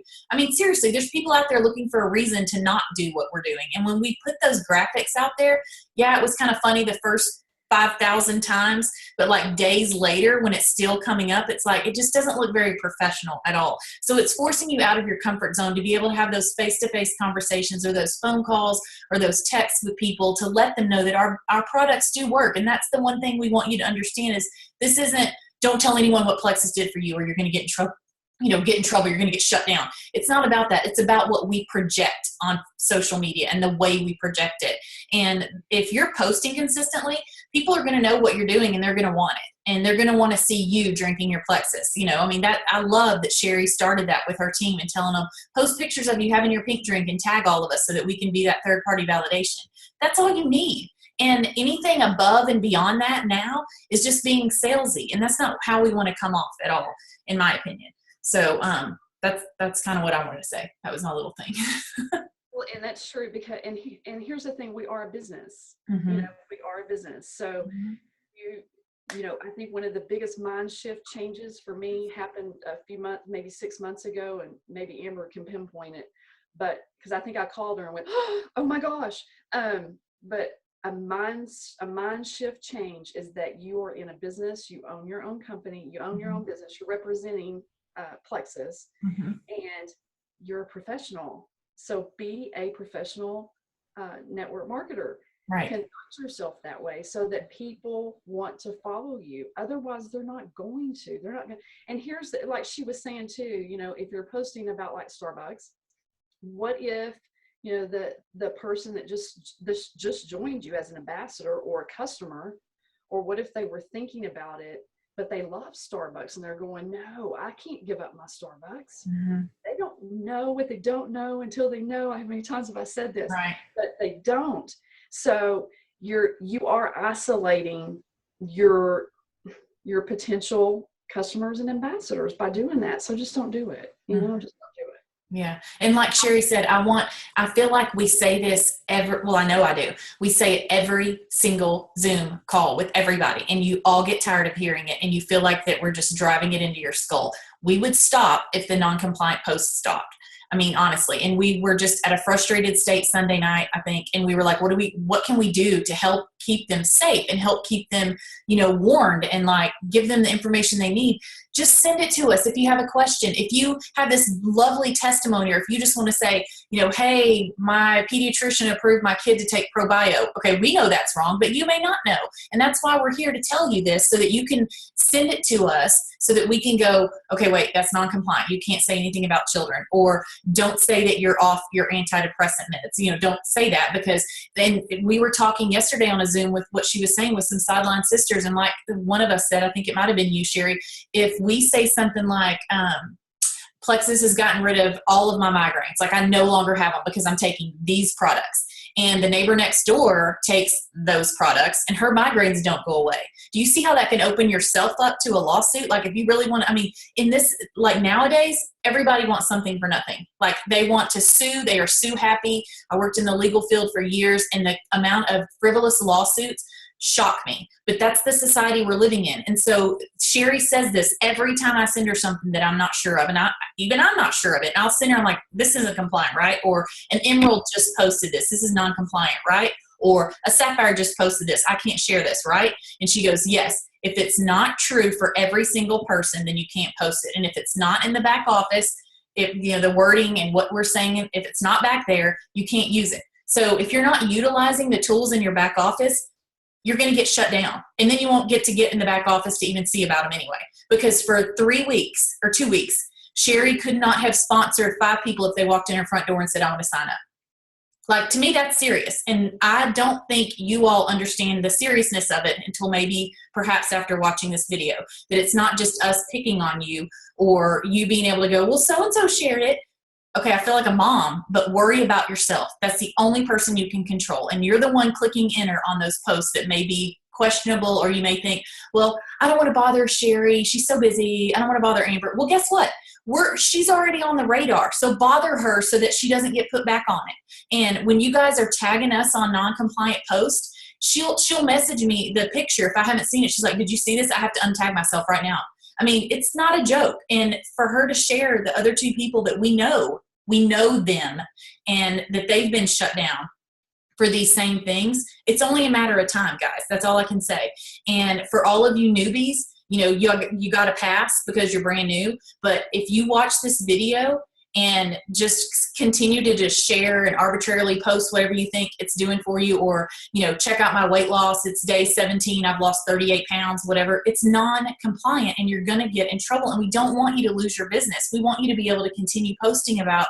Seriously, there's people out there looking for a reason to not do what we're doing. And when we put those graphics out there, yeah, it was kind of funny the first 5,000 times, but like days later when it's still coming up, it's like, it just doesn't look very professional at all. So it's forcing you out of your comfort zone to be able to have those face-to-face conversations or those phone calls or those texts with people to let them know that our products do work. And that's the one thing we want you to understand is this isn't, don't tell anyone what Plexus did for you or you're going to get in trouble. You're going to get shut down. It's not about that. It's about what we project on social media and the way we project it. And if you're posting consistently, people are going to know what you're doing and they're going to want it. And they're going to want to see you drinking your Plexus. I love that Sherry started that with her team and telling them, post pictures of you having your pink drink and tag all of us so that we can be that third party validation. That's all you need. And anything above and beyond that now is just being salesy. And that's not how we want to come off at all, in my opinion. So that's kind of what I wanted to say. That was my little thing. Well, and that's true because, and here's the thing, we are a business. Mm-hmm. We are a business. So I think one of the biggest mind shift changes for me happened a few months, maybe 6 months ago, and maybe Amber can pinpoint it, but because I think I called her and went, oh my gosh. But a mind shift change is that you are in a business, you own your own company, you own your own business, you're representing Plexus, and you're a professional. So be a professional network marketer. Right. Conduct yourself that way so that people want to follow you. Otherwise, they're not going to. They're not going. And here's like she was saying too. If you're posting about like Starbucks, what if the person that just joined you as an ambassador or a customer, or what if they were thinking about it, but they love Starbucks and they're going, no, I can't give up my Starbucks. Mm-hmm. They don't know what they don't know until they know. How many times have I said this? Right. But they don't. So you are isolating your potential customers and ambassadors by doing that. So just don't do it. Just don't do it. Yeah. And like Sherry said, I feel like we say this I know I do. We say it every single Zoom call with everybody, and you all get tired of hearing it and you feel like that we're just driving it into your skull. We would stop if the non-compliant posts stopped. I mean, honestly, and we were just at a frustrated state Sunday night, I think, and we were like, what can we do to help keep them safe and help keep them, warned and like give them the information they need? Just send it to us if you have a question. If you have this lovely testimony, or if you just want to say, hey, my pediatrician approved my kid to take ProBio. Okay, we know that's wrong, but you may not know. And that's why we're here to tell you this, so that you can send it to us so that we can go, okay, wait, that's non-compliant. You can't say anything about children, or don't say that you're off your antidepressant meds. Don't say that, because then we were talking yesterday on a Zoom with what she was saying with some sideline sisters. And like one of us said, I think it might've been you, Sherry, if we say something like, Plexus has gotten rid of all of my migraines. Like I no longer have them because I'm taking these products. And the neighbor next door takes those products and her migraines don't go away. Do you see how that can open yourself up to a lawsuit? Like if you really want to, in this, like nowadays, everybody wants something for nothing. Like they want to sue. They are sue happy. I worked in the legal field for years, and the amount of frivolous lawsuits shock me, but that's the society we're living in. And so Sherry says this every time I send her something that I'm not sure of, and I'm not sure of it. And I'll send her, I'm like, this isn't compliant, right? Or an Emerald just posted this is non-compliant, right? Or a Sapphire just posted this, I can't share this, right? And she goes, yes, if it's not true for every single person, then you can't post it. And if it's not in the back office, if the wording and what we're saying, if it's not back there, you can't use it. So if you're not utilizing the tools in your back office, you're going to get shut down. And then you won't get in the back office to even see about them anyway. Because for 3 weeks or 2 weeks, Sherry could not have sponsored 5 people if they walked in her front door and said, I want to sign up. Like, to me, that's serious. And I don't think you all understand the seriousness of it until maybe perhaps after watching this video. That it's not just us picking on you or you being able to go, well, so-and-so shared it. Okay, I feel like a mom, but worry about yourself. That's the only person you can control. And you're the one clicking enter on those posts that may be questionable, or you may think, well, I don't want to bother Sherry. She's so busy. I don't want to bother Amber. Well, guess what? She's already on the radar. So bother her so that she doesn't get put back on it. And when you guys are tagging us on non-compliant posts, she'll message me the picture. If I haven't seen it, she's like, did you see this? I have to untag myself right now. It's not a joke. And for her to share the other 2 people that we know them and that they've been shut down, for these same things, it's only a matter of time, guys. That's all I can say. And for all of you newbies, you know, you got to pass because you're brand new. But if you watch this video and just continue to just share and arbitrarily post whatever you think it's doing for you, or, you know, check out my weight loss, it's day 17, I've lost 38 pounds, whatever, it's non-compliant and you're going to get in trouble. And we don't want you to lose your business. We want you to be able to continue posting about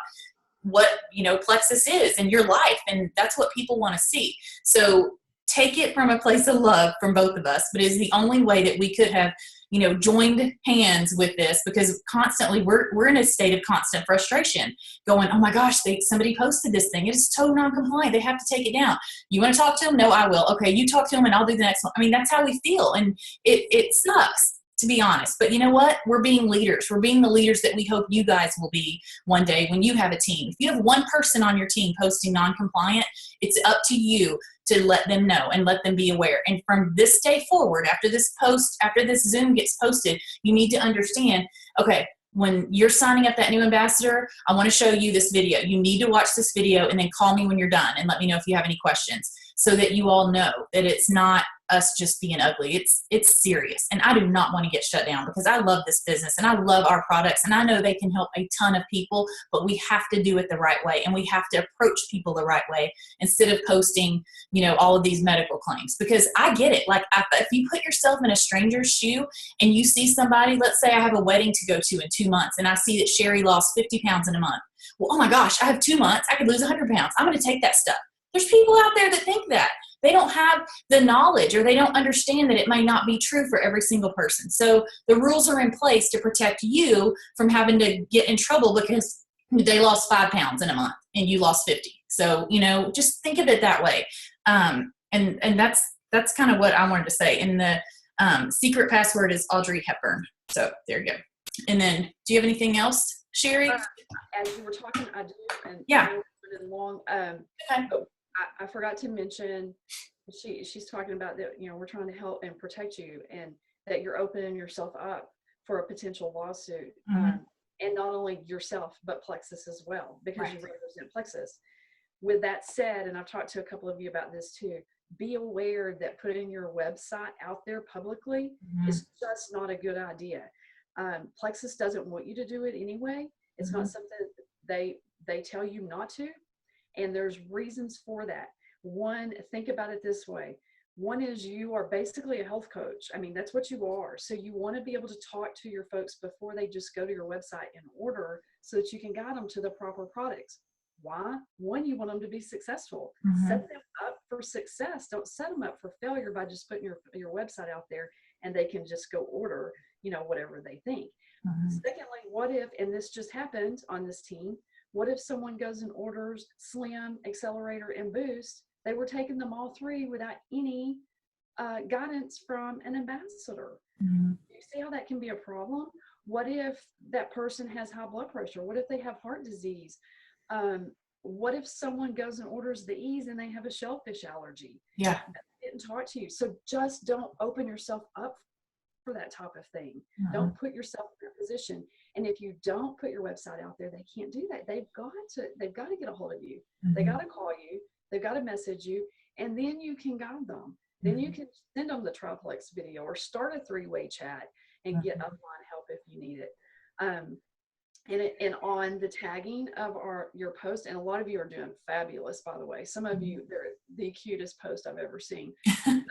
what, you know, Plexus is in your life. And that's what people want to see. So take it from a place of love from both of us, but it's the only way that we could have, you know, joined hands with this, because constantly we're in a state of constant frustration going, oh my gosh, somebody posted this thing. It is so non-compliant. They have to take it down. You want to talk to them? No, I will. Okay, you talk to them and I'll do the next one. I mean, that's how we feel. And it sucks, to be honest. But you know what? We're being leaders. We're being the leaders that we hope you guys will be one day when you have a team. If you have one person on your team posting non-compliant, it's up to you to let them know and let them be aware. And from this day forward, after this Zoom gets posted, you need to understand, okay, when you're signing up that new ambassador, I want to show you this video. You need to watch this video and then call me when you're done and let me know if you have any questions, so that you all know that it's not us just being ugly. It's serious. And I do not want to get shut down, because I love this business and I love our products and I know they can help a ton of people, but we have to do it the right way and we have to approach people the right way instead of posting, you know, all of these medical claims. Because I get it. Like, if you put yourself in a stranger's shoe and you see somebody, let's say I have a wedding to go to in 2 months and I see that Sherry lost 50 pounds in a month. Well, oh my gosh, I have 2 months. I could lose 100 pounds. I'm going to take that stuff. There's people out there that think that. They don't have the knowledge, or they don't understand that it may not be true for every single person. So the rules are in place to protect you from having to get in trouble because they lost 5 pounds in a month and you lost 50. So, you know, just think of it that way. And that's kind of what I wanted to say. And the secret password is Audrey Hepburn. So there you go. And then, do you have anything else, Sherry? As you were talking, I do. And yeah. Long. Okay. I forgot to mention, she's talking about that, you know, we're trying to help and protect you, and that you're opening yourself up for a potential lawsuit. Mm-hmm. And not only yourself, but Plexus as well, because right. you represent Plexus. With that said, and I've talked to a couple of you about this too, be aware that putting your website out there publicly mm-hmm. is just not a good idea. Plexus doesn't want you to do it anyway. It's mm-hmm. not something they tell you not to. And there's reasons for that. One, think about it this way. One is, you are basically a health coach. I mean, that's what you are. So you want to be able to talk to your folks before they just go to your website and order, so that you can guide them to the proper products. Why? One, you want them to be successful. Mm-hmm. Set them up for success. Don't set them up for failure by just putting your website out there and they can just go order, you know, whatever they think. Mm-hmm. Secondly, what if, and this just happened on this team, what if someone goes and orders Slim, Accelerator, and Boost? They were taking them all three without any guidance from an ambassador. Mm-hmm. You see how that can be a problem? What if that person has high blood pressure? What if they have heart disease? What if someone goes and orders the Ease and they have a shellfish allergy? Yeah. They didn't talk to you. So just don't open yourself up for that type of thing. Mm-hmm. Don't put yourself in a position. And if you don't put your website out there, they can't do that. They've got to get a hold of you. Mm-hmm. They got to call you. They've got to message you, and then you can guide them. Then mm-hmm. you can send them the triplex video or start a 3-way chat and mm-hmm. get upline help if you need it. And on the tagging of your post, and a lot of you are doing fabulous, by the way. Some of you, they're the cutest post I've ever seen, and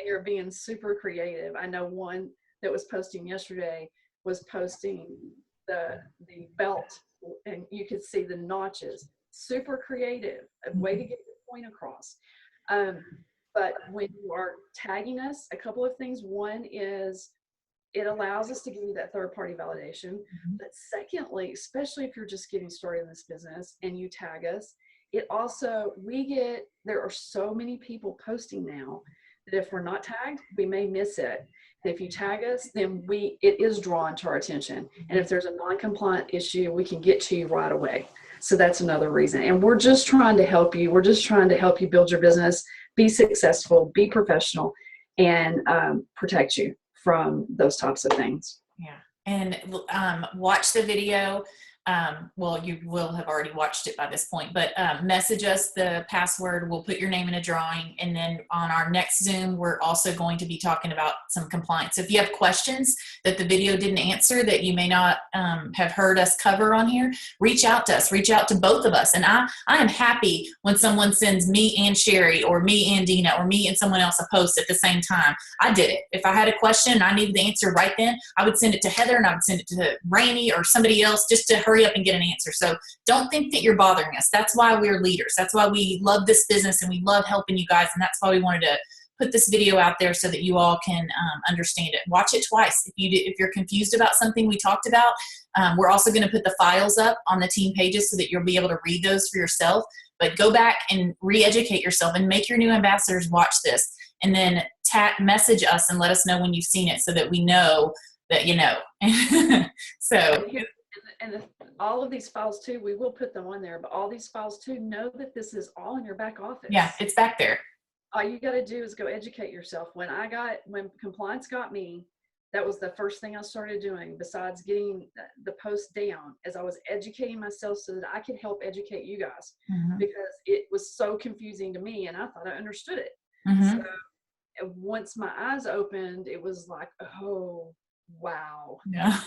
you're being super creative. I know one that was posting yesterday was posting the belt, and you could see the notches. Super creative, a way to get your point across. But when you are tagging us, a couple of things. One is, it allows us to give you that third-party validation. Mm-hmm. But secondly, especially if you're just getting started in this business and you tag us, it also, there are so many people posting now that if we're not tagged, we may miss it. And if you tag us, then it is drawn to our attention. And if there's a non-compliant issue, we can get to you right away. So that's another reason. And we're just trying to help you. We're just trying to help you build your business, be successful, be professional, and protect you from those types of things. Yeah. And watch the video. well, you will have already watched it by this point, but message us the password. We'll put your name in a drawing. And then on our next Zoom, we're also going to be talking about some compliance. So if you have questions that the video didn't answer that you may not have heard us cover on here, reach out to us, reach out to both of us. And I am happy when someone sends me and Sherry or me and Dina or me and someone else a post at the same time. I did it. If I had a question and I needed the answer right then, I would send it to Heather and I would send it to Rainey or somebody else just to hurry up and get an answer. So don't think that you're bothering us. That's why we're leaders. That's why we love this business and we love helping you guys. And that's why we wanted to put this video out there so that you all can understand it. Watch it twice. If you're confused about something we talked about, we're also going to put the files up on the team pages so that you'll be able to read those for yourself. But go back and re-educate yourself and make your new ambassadors watch this. And then message us and let us know when you've seen it so that we know that you know. So. And all of these files too, we will put them on there, but all these files too, know that this is all in your back office. Yeah, it's back there. All you got to do is go educate yourself. When compliance got me, that was the first thing I started doing besides getting the post down, as I was educating myself so that I could help educate you guys, because it was so confusing to me and I thought I understood it. So once my eyes opened, it was like, oh, wow. Yeah.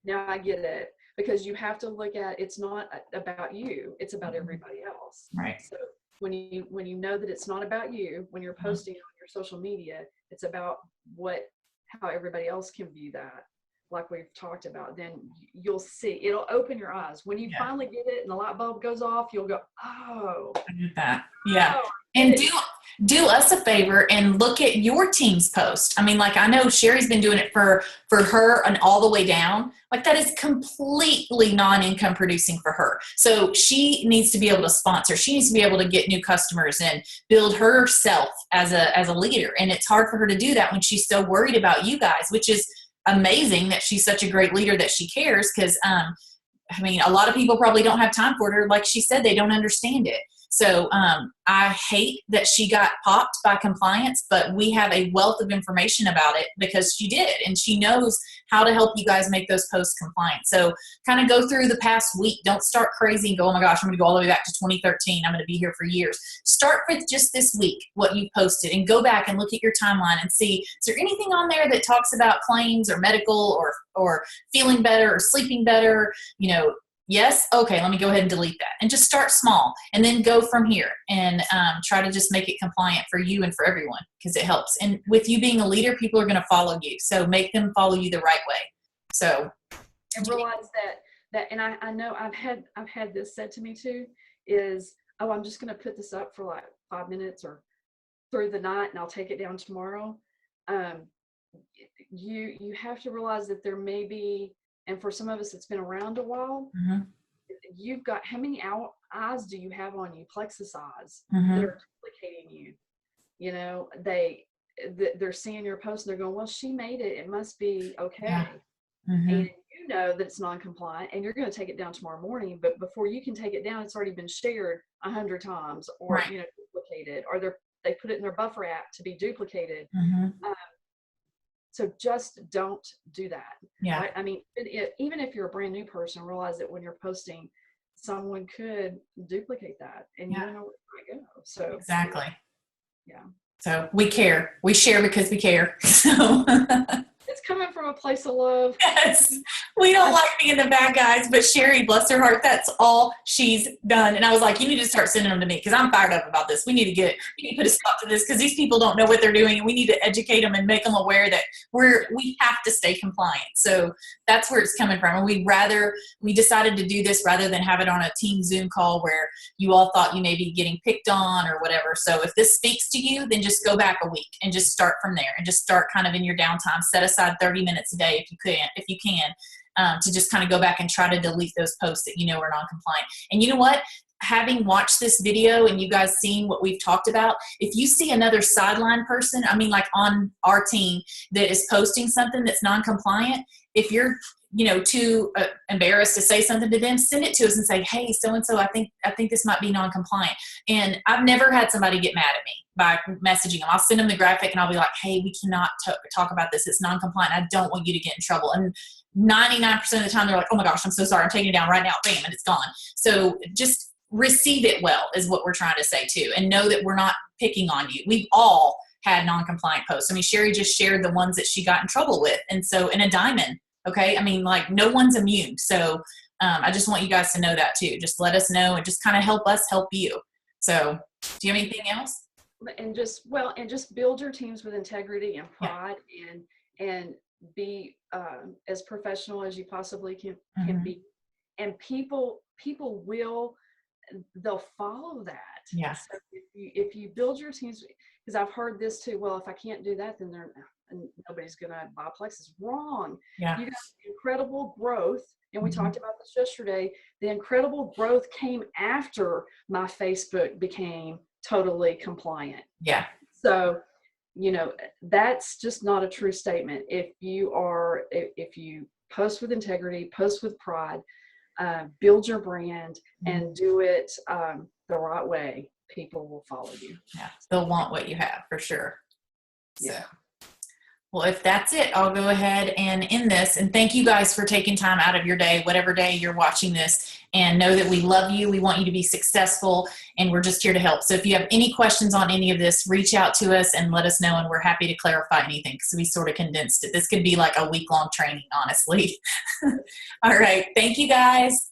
Now I get it, because you have to look at, it's not about you, it's about everybody else. Right. So when you know that it's not about you, when you're posting on your social media, it's about how everybody else can view that, like we've talked about, then you'll see, it'll open your eyes. When you finally get it and the light bulb goes off, you'll go, oh. I get that. Yeah. Oh, and do us a favor and look at your team's post. I mean, like, I know Sherry's been doing it for her and all the way down. Like, that is completely non-income producing for her. So she needs to be able to sponsor. She needs to be able to get new customers and build herself as a leader. And it's hard for her to do that when she's so worried about you guys, which is amazing that she's such a great leader that she cares. Because, I mean, a lot of people probably don't have time for it, or like she said, they don't understand it. So I hate that she got popped by compliance, but we have a wealth of information about it because she did, and she knows how to help you guys make those posts compliant. So kind of go through the past week. Don't start crazy and go, oh my gosh, I'm going to go all the way back to 2013. I'm going to be here for years. Start with just this week, what you posted, and go back and look at your timeline and see, is there anything on there that talks about claims or medical or feeling better or sleeping better, Yes? Okay, let me go ahead and delete that. And just start small and then go from here and try to just make it compliant for you and for everyone, because it helps. And with you being a leader, people are going to follow you. So make them follow you the right way. So. And realize that and I know I've had this said to me too, is, oh, I'm just going to put this up for like 5 minutes or through the night and I'll take it down tomorrow. You have to realize that there may be, and for some of us, it's been around a while. You've got, how many eyes do you have on you? Plexus eyes that are duplicating you. They're seeing your post and they're going, well, she made it. It must be okay. Yeah. And you know that it's non-compliant and you're going to take it down tomorrow morning. But before you can take it down, it's already been shared 100 times or, duplicated, or they put it in their buffer app to be duplicated. So just don't do that. Yeah. Right? I mean, even if you're a brand new person, realize that when you're posting, someone could duplicate that and you don't know where it might go. So exactly. Yeah. So we care. We share because we care. So it's coming from a place of love. Yes. We don't like being the bad guys, but Sherry, bless her heart, that's all she's done. And I was like, you need to start sending them to me because I'm fired up about this. We need to put a stop to this because these people don't know what they're doing, and we need to educate them and make them aware that we have to stay compliant. So that's where it's coming from. And we decided to do this rather than have it on a team Zoom call where you all thought you may be getting picked on or whatever. So if this speaks to you, then just go back a week and just start from there and just start kind of in your downtime. Set aside 30 minutes a day if you can, to just kind of go back and try to delete those posts that you know are non-compliant. And you know what? Having watched this video and you guys seeing what we've talked about, if you see another sideline person, I mean, like on our team that is posting something that's non-compliant, if you're too embarrassed to say something to them, send it to us and say, hey, so-and-so, I think this might be non-compliant. And I've never had somebody get mad at me. by messaging them. I'll send them the graphic and I'll be like, hey, we cannot talk about this. It's non-compliant. I don't want you to get in trouble. And 99% of the time they're like, oh my gosh, I'm so sorry. I'm taking it down right now. Bam, and it's gone. So just receive it well is what we're trying to say too. And know that we're not picking on you. We've all had non-compliant posts. I mean, Sherry just shared the ones that she got in trouble with. And so in a diamond, okay, I mean, like no one's immune. So I just want you guys to know that too. Just let us know and just kind of help us help you. So do you have anything else? And just build your teams with integrity and pride, and be as professional as you possibly can be. And people will, they'll follow that. Yes. So if you build your teams, because I've heard this too, well, if I can't do that, then nobody's going to buy Plexus. Wrong. Yeah. You got incredible growth. And we talked about this yesterday. The incredible growth came after my Facebook became totally compliant. Yeah. So, you know, that's just not a true statement. If you post with integrity, post with pride, build your brand, and do it the right way, people will follow you. Yeah. They'll want what you have for sure. So. Yeah. Well, if that's it, I'll go ahead and end this. And thank you guys for taking time out of your day, whatever day you're watching this, and know that we love you. We want you to be successful, and we're just here to help. So if you have any questions on any of this, reach out to us and let us know, and we're happy to clarify anything because we sort of condensed it. This could be like a week-long training, honestly. All right. Thank you, guys.